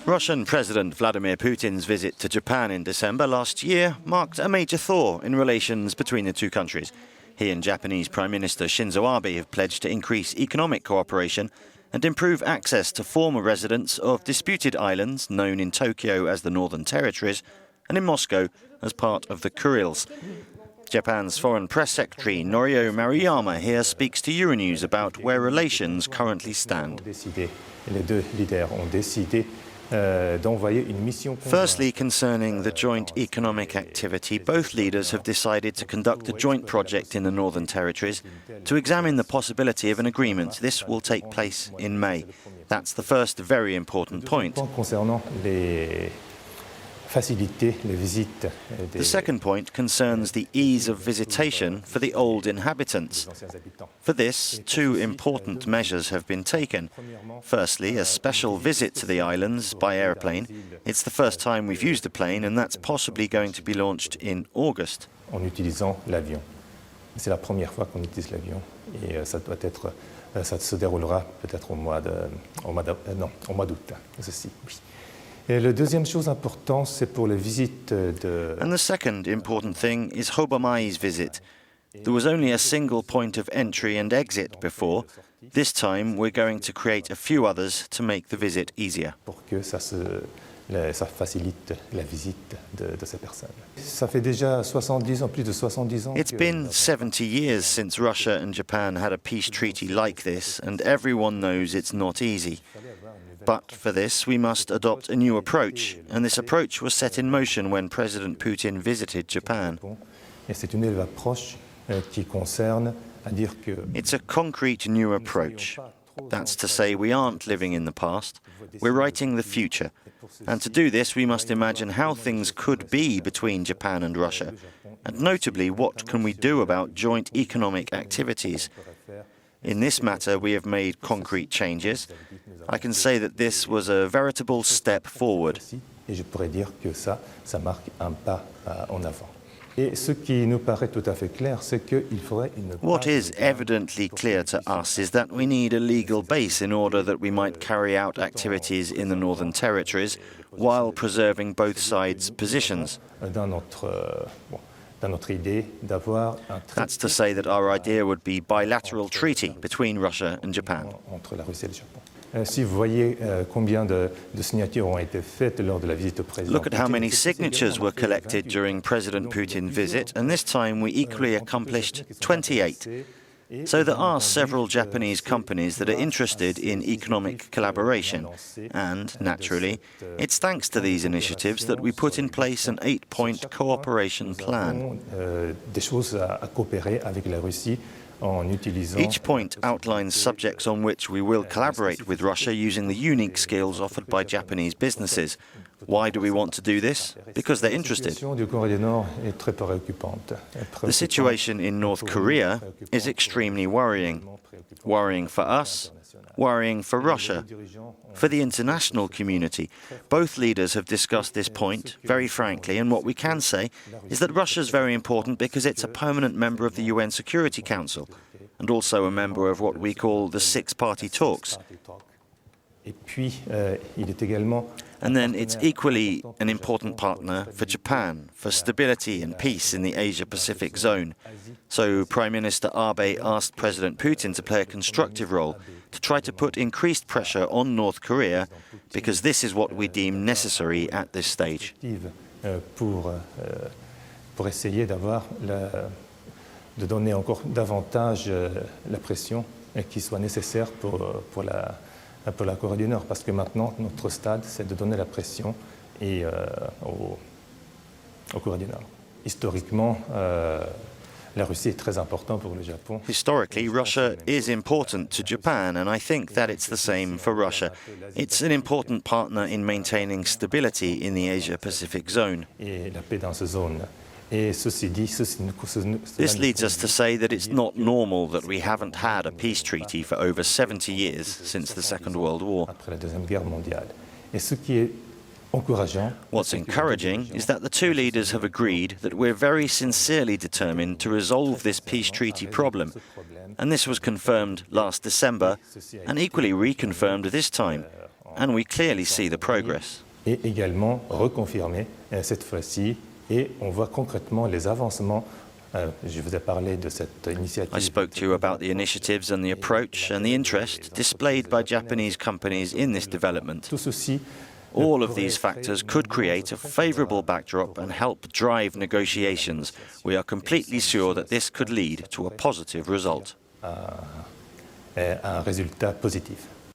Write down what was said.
Russian President Vladimir Putin's visit to Japan in December last year marked a major thaw in relations between the two countries. He and Japanese Prime Minister Shinzo Abe have pledged to increase economic cooperation and improve access to former residents of disputed islands known in Tokyo as the Northern Territories and in Moscow as part of the Kurils. Japan's Foreign Press Secretary Norio Maruyama here speaks to Euronews about where relations currently stand. Firstly, concerning the joint economic activity, both leaders have decided to conduct a joint project in the Northern Territories to examine the possibility of an agreement. This will take place in May. That's the first very important point. The second point concerns the ease of visitation for the old inhabitants. For this, two important measures have been taken. Firstly, a special visit to the islands by airplane. It's the first time we've used a plane, and that's possibly going to be launched in August. En utilisant l'avion. C'est la première fois qu'on utilise l'avion et ça se déroulera peut-être au mois d'août. Ceci, oui. Et la deuxième chose importante, c'est pour les visites de... And the second important thing is Hobamai's visit. There was only a single point of entry and exit before. This time we're going to create a few others to make the visit easier. Pour que ça facilite la visite de ces personnes. Ça fait déjà 70 ans, plus de 70 ans. It's been 70 years since Russia and Japan had a peace treaty like this, and everyone knows it's not easy. But for this, we must adopt a new approach, and this approach was set in motion when President Putin visited Japan. It's a concrete new approach. That's to say, we aren't living in the past, we're writing the future. And to do this, we must imagine how things could be between Japan and Russia, and notably, what can we do about joint economic activities. In this matter, we have made concrete changes. I can say that this was a veritable step forward. What is evidently clear to us is that we need a legal base in order that we might carry out activities in the Northern Territories while preserving both sides' positions. That's to say that our idea would be bilateral treaty between Russia and Japan. Look at how many signatures were collected during President Putin's visit, and this time we equally accomplished 28. So there are several Japanese companies that are interested in economic collaboration, and, naturally, it's thanks to these initiatives that we put in place an 8-point cooperation plan. Each point outlines subjects on which we will collaborate with Russia using the unique skills offered by Japanese businesses. Why do we want to do this? Because they're interested. The situation in North Korea is extremely worrying. Worrying for us, worrying for Russia, for the international community. Both leaders have discussed this point very frankly, and what we can say is that Russia is very important because it's a permanent member of the UN Security Council and also a member of what we call the six-party talks. And then it's equally an important partner for Japan, for stability and peace in the Asia-Pacific zone. So Prime Minister Abe asked President Putin to play a constructive role, to try to put increased pressure on North Korea, because this is what we deem necessary at this stage. Pour essayer de donner encore davantage la pression qui soit nécessaire pour la Corée du Nord, parce que maintenant, notre stade, c'est de donner la pression au Corée du Nord. Historiquement, la Russie est très importante pour le Japon. Historically, Russia is important to Japan, and I think that it's the same for Russia. It's an important partner in maintaining stability in the Asia-Pacific zone. Et la paix dans cette zone. This leads us to say that it's not normal that we haven't had a peace treaty for over 70 years since the Second World War. What's encouraging is that the two leaders have agreed that we're very sincerely determined to resolve this peace treaty problem, and this was confirmed last December and equally reconfirmed this time. and we clearly see the progress. Et également reconfirmé cette fois-ci, et on voit concrètement les avancements. Je vous ai parlé de cette initiative. I spoke to you about the initiatives and the approach and the interest displayed by Japanese companies in this development. Tout ceci, All of these factors could create a favourable backdrop and help drive negotiations. We are completely sure that this could lead to a positive result. un résultat positif.